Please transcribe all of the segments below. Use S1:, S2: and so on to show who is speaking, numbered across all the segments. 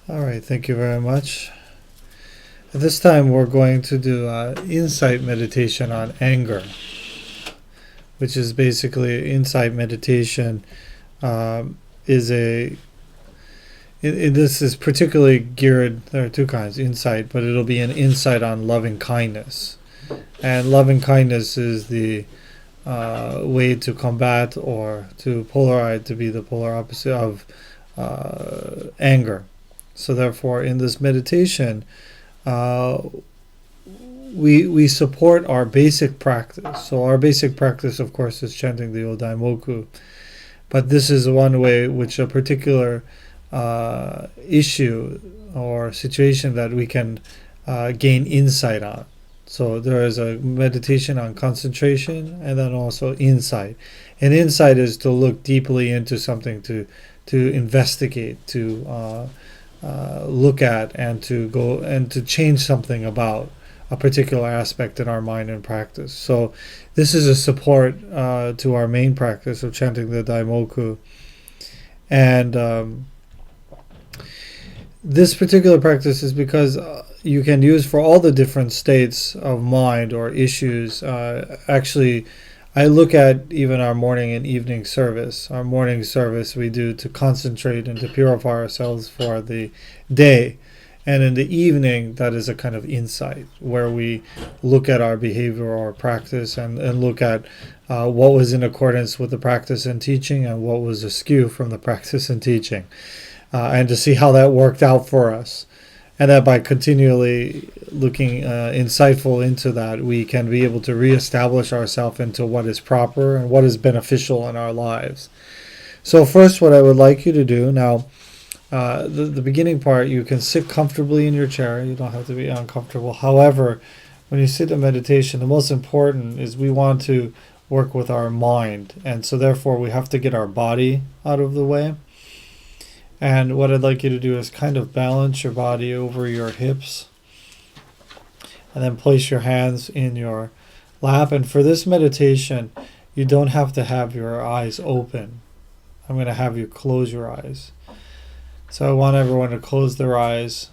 S1: All right, thank you very much. At this time, we're going to do insight meditation on anger, which is basically insight meditation. Is a this is particularly geared. There are two kinds, insight, but it'll be an insight on loving kindness, and loving kindness is the way to combat or to polarize, to be the polar opposite of anger. So therefore, in this meditation, uh, we support our basic practice. So our basic practice, of course, is chanting the Odaimoku. But this is one way which a particular issue or situation that we can gain insight on. So there is a meditation on concentration and then also insight. And insight is to look deeply into something, to investigate, to look at, and to go and to change something about a particular aspect in our mind and practice. So this is a support to our main practice of chanting the Daimoku. And this particular practice is because you can use for all the different states of mind or issues. Actually, I look at even our morning and evening service. Our morning service we do to concentrate and to purify ourselves for the day. And in the evening, that is a kind of insight where we look at our behavior or practice and look at what was in accordance with the practice and teaching and what was askew from the practice and teaching. And to see how that worked out for us. And that by continually looking insightful into that, we can be able to reestablish ourselves into what is proper and what is beneficial in our lives. So first, what I would like you to do now, the beginning part, you can sit comfortably in your chair. You don't have to be uncomfortable. However, when you sit in meditation, the most important is we want to work with our mind. And so therefore, we have to get our body out of the way. And what I'd like you to do is kind of balance your body over your hips and then place your hands in your lap. And for this meditation, you don't have to have your eyes open. I'm going to have you close your eyes. So I want everyone to close their eyes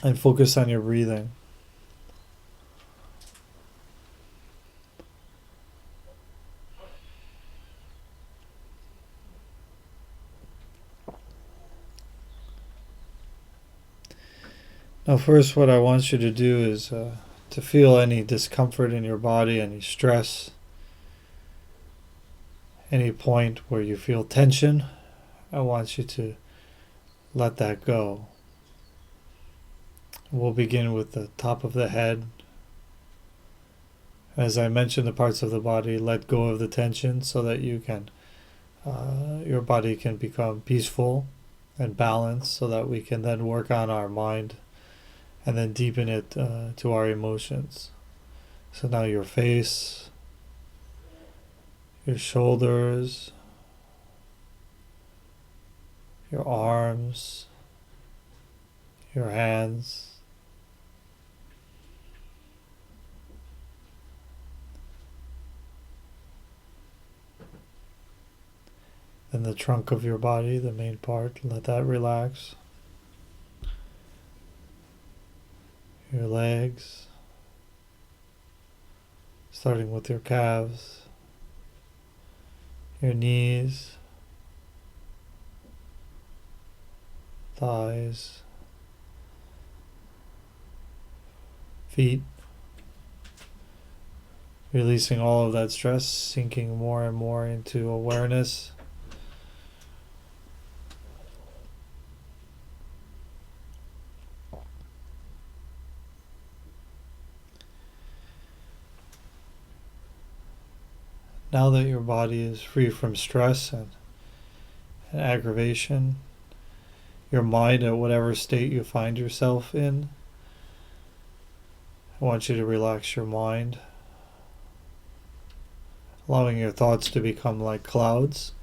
S1: and focus on your breathing. Now first what I want you to do is to feel any discomfort in your body, any stress, any point where you feel tension. I want you to let that go. We'll begin with the top of the head. As I mentioned, the parts of the body, let go of the tension so that you can, your body can become peaceful and balanced so that we can then work on our mind and then deepen it to our emotions. So now your face, your shoulders, your arms, your hands, then the trunk of your body, the main part, let that relax. Your legs, starting with your calves, your knees, thighs, feet, releasing all of that stress, sinking more and more into awareness. Now that your body is free from stress and aggravation, your mind at whatever state you find yourself in, I want you to relax your mind, allowing your thoughts to become like clouds.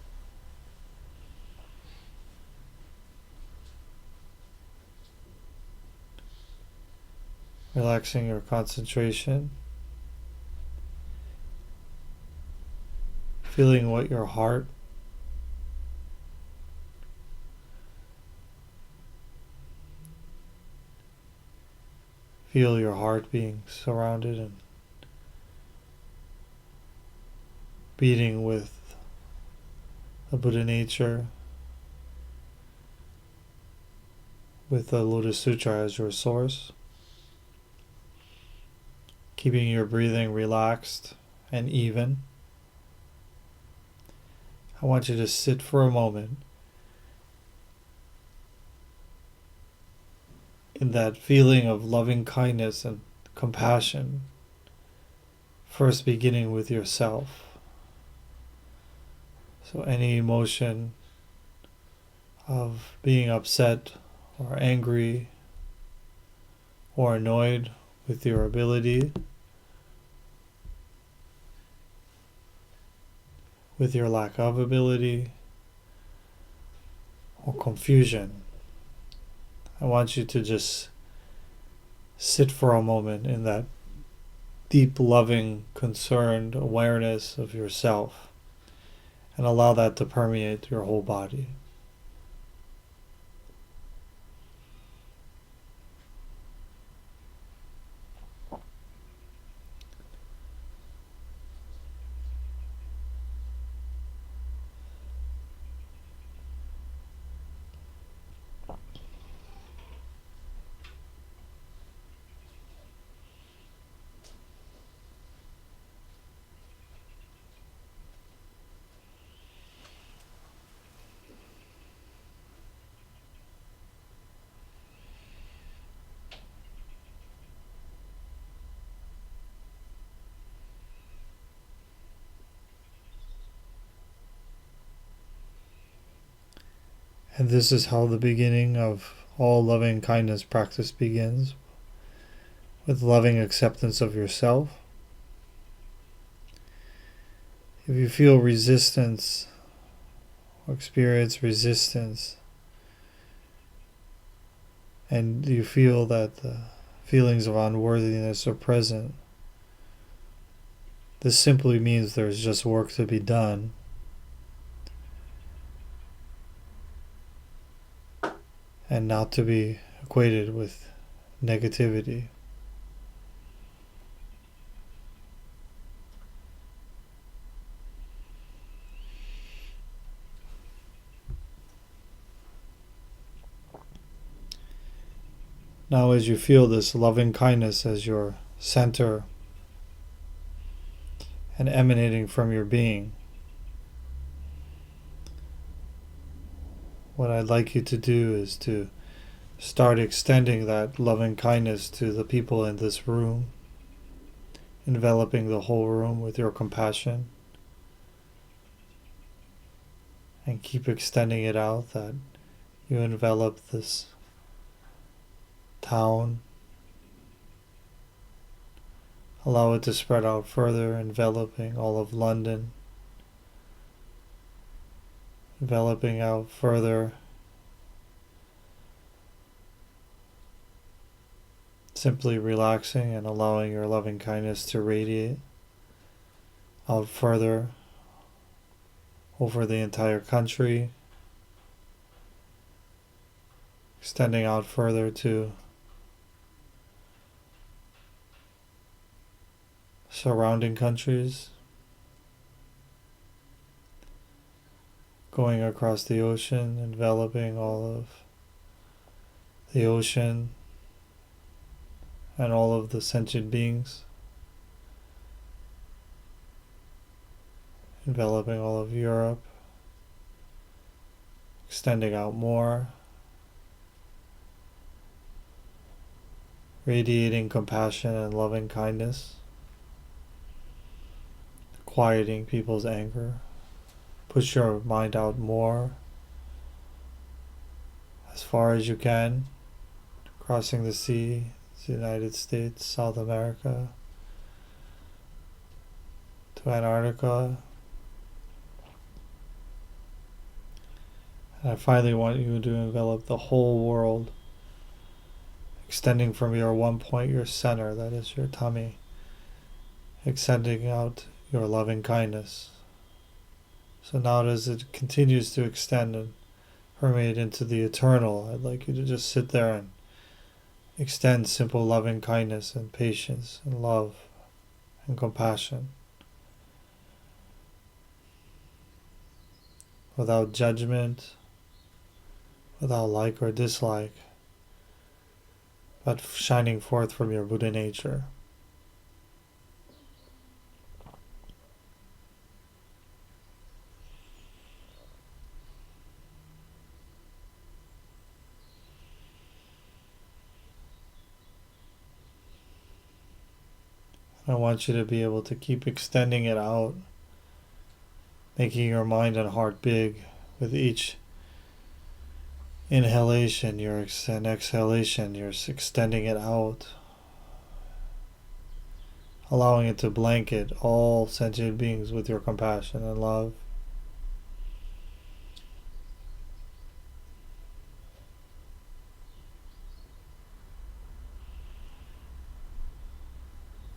S1: Relaxing your concentration. Feeling what your heart Feel your heart being surrounded and beating with the Buddha nature, with the Lotus Sutra as your source. Keeping your breathing relaxed and even. I want you to sit for a moment in that feeling of loving kindness and compassion, first beginning with yourself. So any emotion of being upset or angry or annoyed with your ability, with your lack of ability, or confusion, I want you to just sit for a moment in that deep, loving, concerned awareness of yourself and allow that to permeate your whole body. And this is how the beginning of all loving kindness practice begins, with loving acceptance of yourself. If you feel resistance or experience resistance, and you feel that the feelings of unworthiness are present, this simply means there's just work to be done. And not to be equated with negativity. Now, as you feel this loving kindness as your center and emanating from your being, what I'd like you to do is to start extending that loving kindness to the people in this room, enveloping the whole room with your compassion, and keep extending it out, that you envelop this town. Allow it to spread out further, enveloping all of London, enveloping out further, simply relaxing and allowing your loving kindness to radiate out further over the entire country, extending out further to surrounding countries, going across the ocean, enveloping all of the ocean and all of the sentient beings, enveloping all of Europe, extending out more, radiating compassion and loving kindness, quieting people's anger. Push your mind out more, as far as you can, crossing the sea, the United States, South America, to Antarctica. And I finally want you to envelop the whole world, extending from your one point, your center, that is your tummy, extending out your loving kindness. So now as it continues to extend and permeate into the eternal, I'd like you to just sit there and extend simple loving kindness and patience and love and compassion without judgment, without like or dislike, but shining forth from your Buddha nature. I want you to be able to keep extending it out, making your mind and heart big with each inhalation, and exhalation. You're extending it out, allowing it to blanket all sentient beings with your compassion and love.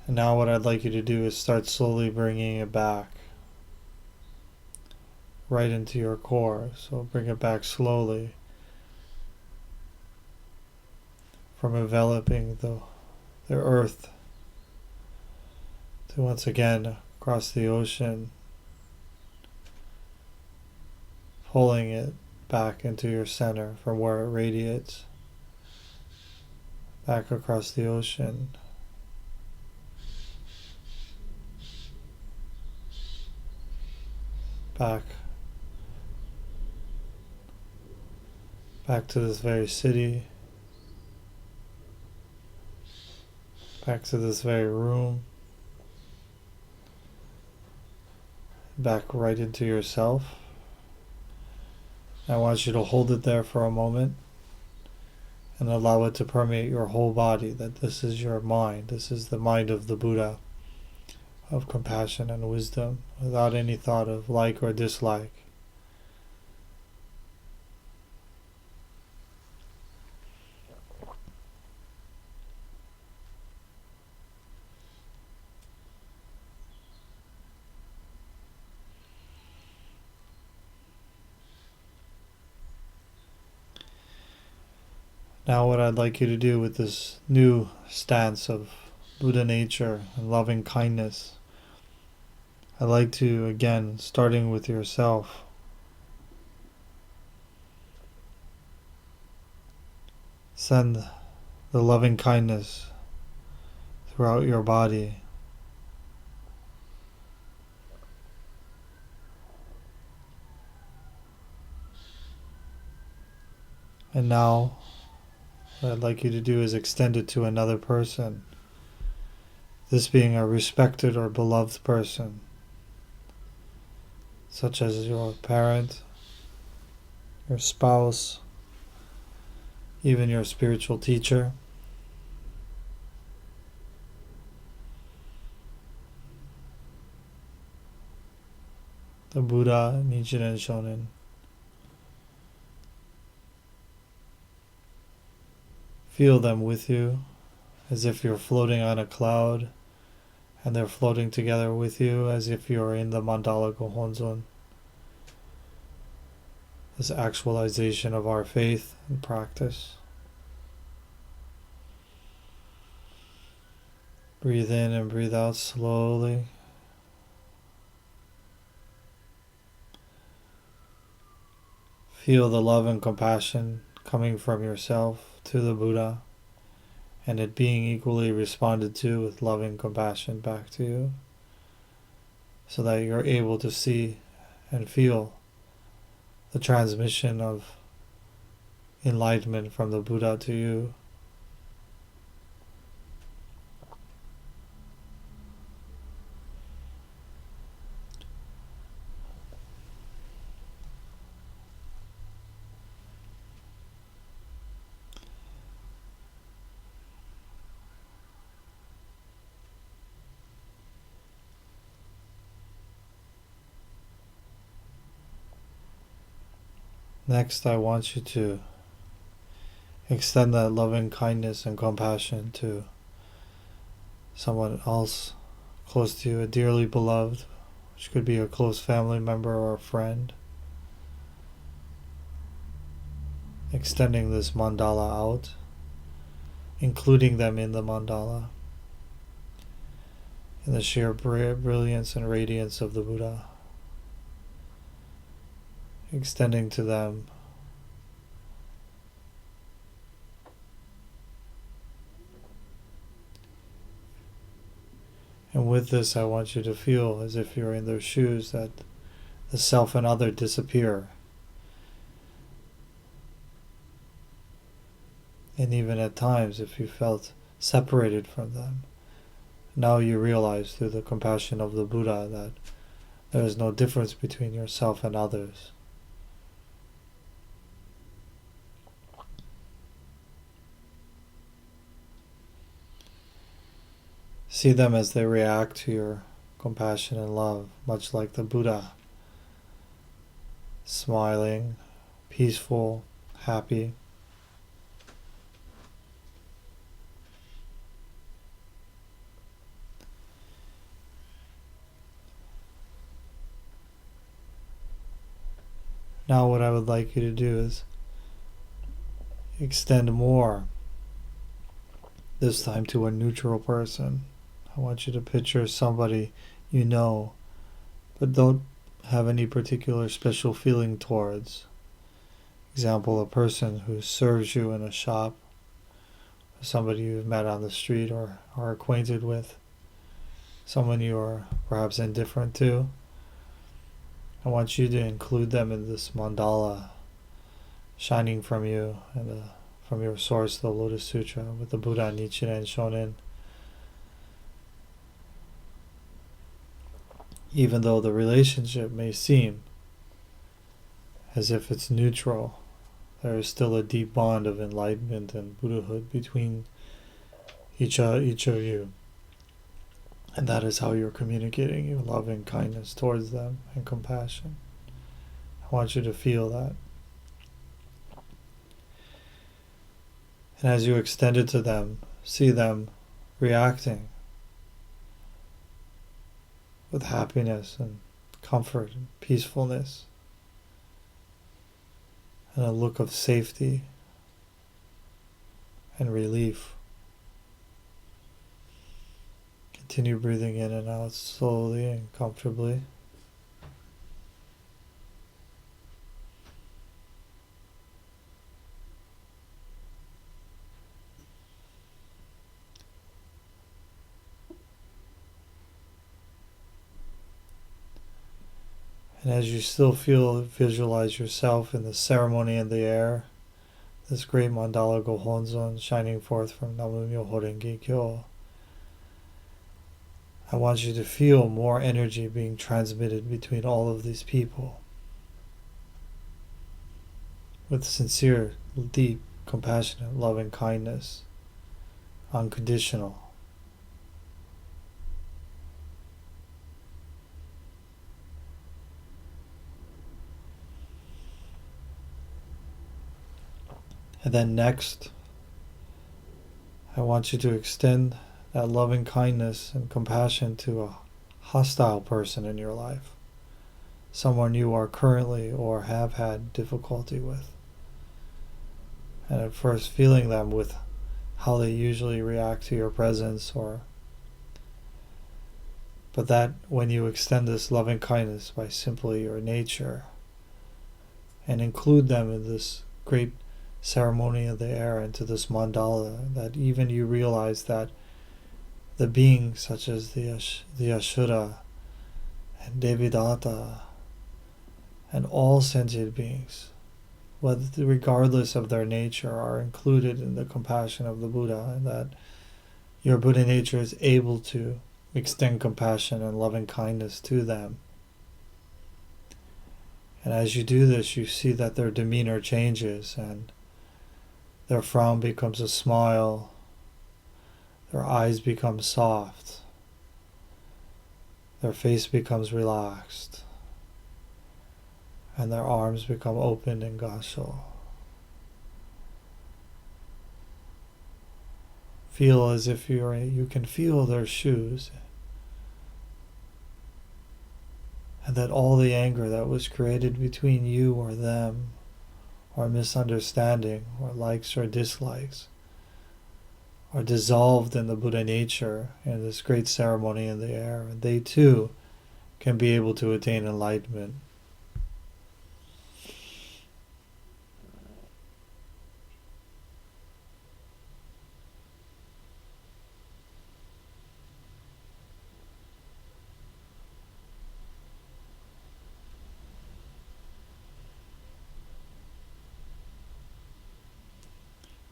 S1: And now what I'd like you to do is start slowly bringing it back right into your core. So bring it back slowly from enveloping the earth to once again across the ocean, pulling it back into your center from where it radiates, back across the ocean. Back to this very city, back to this very room, back right into yourself. I want you to hold it there for a moment and allow it to permeate your whole body, that this is your mind, this is the mind of the Buddha, of compassion and wisdom, without any thought of like or dislike. Now what I'd like you to do with this new stance of Buddha nature and loving kindness, I'd like to, again, starting with yourself, send the loving kindness throughout your body. And now what I'd like you to do is extend it to another person, this being a respected or beloved person, such as your parent, your spouse, even your spiritual teacher. The Buddha, Nichiren Shonin. Feel them with you as if you're floating on a cloud, and they're floating together with you as if you're in the Mandala Gohonzon. This actualization of our faith and practice. Breathe in and breathe out slowly. Feel the love and compassion coming from yourself to the Buddha, and it being equally responded to with loving compassion back to you, so that you're able to see and feel the transmission of enlightenment from the Buddha to you. Next, I want you to extend that loving kindness and compassion to someone else close to you, a dearly beloved, which could be a close family member or a friend. Extending this mandala out including them in the mandala, in the sheer brilliance and radiance of the Buddha, extending to them and with this I want you to feel as if you're in their shoes, that the self and other disappear. And even at times, if you felt separated from them, now you realize through the compassion of the Buddha that there is no difference between yourself and others. See them as they react to your compassion and love, much like the Buddha, smiling, peaceful, happy. Now what I would like you to do is extend more, this time to a neutral person. I want you to picture somebody you know, but don't have any particular special feeling towards. Example, a person who serves you in a shop, or somebody you've met on the street or are acquainted with, someone you are perhaps indifferent to. I want you to include them in this mandala, shining from you and from your source, the Lotus Sutra, with the Buddha, Nichiren, Shonin. Even though the relationship may seem as if it's neutral, there is still a deep bond of enlightenment and Buddhahood between each of you. And that is how you're communicating your love and kindness towards them and compassion. I want you to feel that. And as you extend it to them, see them reacting with happiness and comfort and peacefulness and a look of safety and relief. Continue breathing in and out slowly and comfortably. And as you still visualize yourself in the ceremony in the air, this great mandala Gohonzon shining forth from Namu-myoho Renge Kyo, I want you to feel more energy being transmitted between all of these people with sincere, deep, compassionate love and kindness, unconditional. And then next, I want you to extend that loving kindness and compassion to a hostile person in your life, someone you are currently or have had difficulty with. And at first feeling them with how they usually react to your presence, but that when you extend this loving kindness by simply your nature and include them in this great ceremony of the air, into this mandala, that even you realize that the beings such as the Ashura and Devidata and all sentient beings, regardless of their nature, are included in the compassion of the Buddha, and that your Buddha nature is able to extend compassion and loving kindness to them. And as you do this, you see that their demeanor changes and their frown becomes a smile, their eyes become soft, their face becomes relaxed, and their arms become open in Gasho. Feel as if you can feel their shoes, and that all the anger that was created between you or them, or misunderstanding, or likes or dislikes, are dissolved in the Buddha nature in this great ceremony in the air, and they too can be able to attain enlightenment.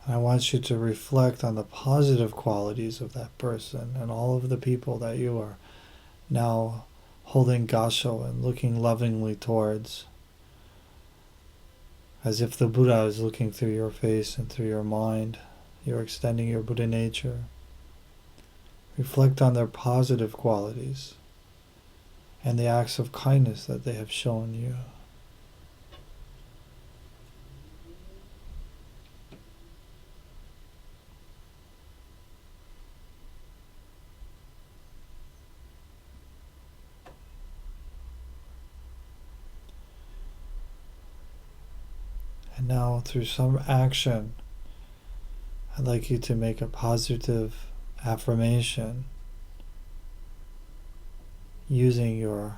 S1: I want you to reflect on the positive qualities of that person and all of the people that you are now holding gasho and looking lovingly towards, as if the Buddha is looking through your face and through your mind. You're extending your Buddha nature. Reflect on their positive qualities and the acts of kindness that they have shown you. And now, through some action, I'd like you to make a positive affirmation using your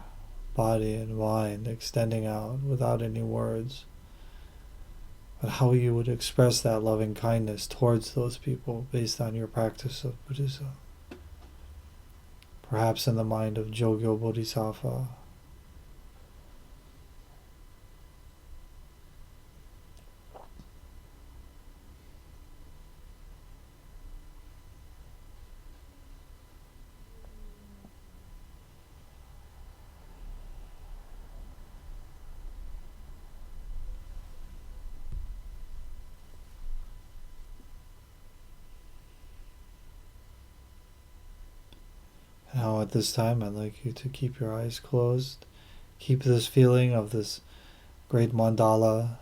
S1: body and mind, extending out without any words, but how you would express that loving kindness towards those people based on your practice of Buddhism. Perhaps in the mind of Jogyo Bodhisattva. Now at this time, I'd like you to keep your eyes closed. Keep this feeling of this great mandala,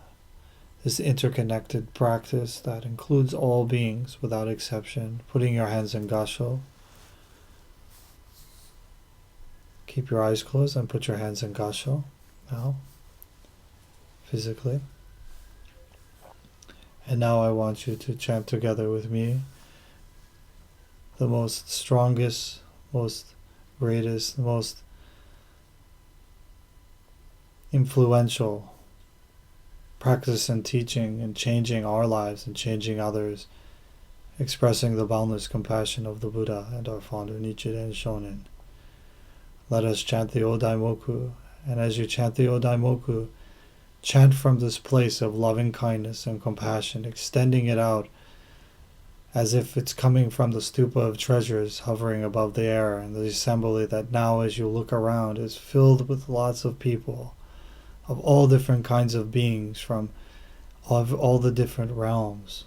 S1: this interconnected practice that includes all beings without exception, putting your hands in gasho. Keep your eyes closed and put your hands in gasho now, physically. And now I want you to chant together with me the most strongest, most greatest, most influential practice and teaching in changing our lives and changing others, expressing the boundless compassion of the Buddha and our founder Nichiren Shonin. Let us chant the Odaimoku, and as you chant the Odaimoku, chant from this place of loving kindness and compassion, extending it out as if it's coming from the stupa of treasures hovering above the air, and the assembly that now as you look around is filled with lots of people of all different kinds of beings from all the different realms.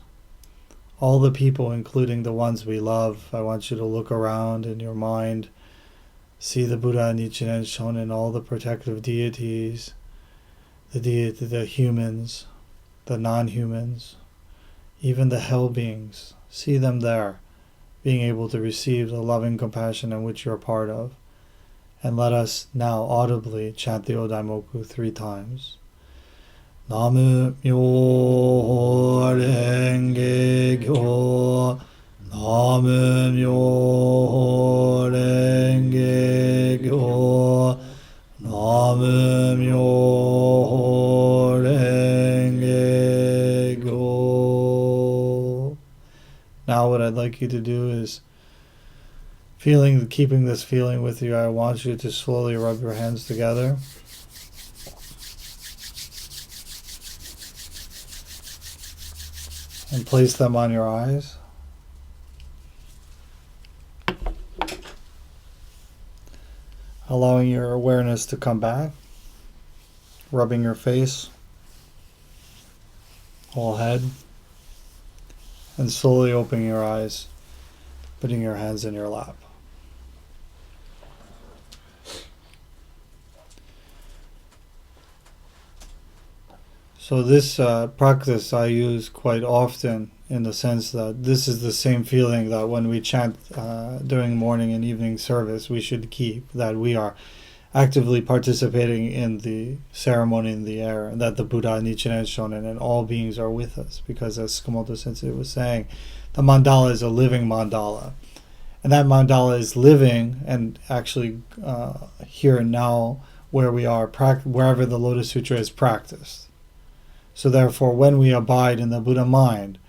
S1: All the people, including the ones we love. I want you to look around in your mind, see the Buddha, Nichiren Shonin, all the protective deities, the humans, the non-humans, even the hell beings. See them there, being able to receive the loving compassion in which you're a part of. And let us now audibly chant the Odaimoku 3 times. Namu Myoho Renge Kyo, Namu Myoho Renge Kyo, Namu Myoho Renge Kyo. Now what I'd like you to do is, keeping this feeling with you, I want you to slowly rub your hands together. And place them on your eyes. Allowing your awareness to come back. Rubbing your face, whole head. And slowly opening your eyes, putting your hands in your lap. So this practice I use quite often, in the sense that this is the same feeling that when we chant during morning and evening service we should keep, that we are actively participating in the ceremony in the air, and that the Buddha, Nichiren, Shonin, and all beings are with us. Because as Komoto Sensei was saying, the mandala is a living mandala. And that mandala is living and actually here and now where we are, wherever the Lotus Sutra is practiced. So therefore, when we abide in the Buddha mind,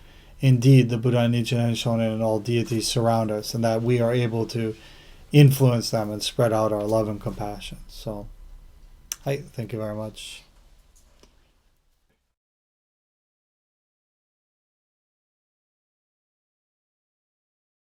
S1: indeed the Buddha, Nichiren, Shonin, and all deities surround us, and that we are able to influence them and spread out our love and compassion. So, thank you very much.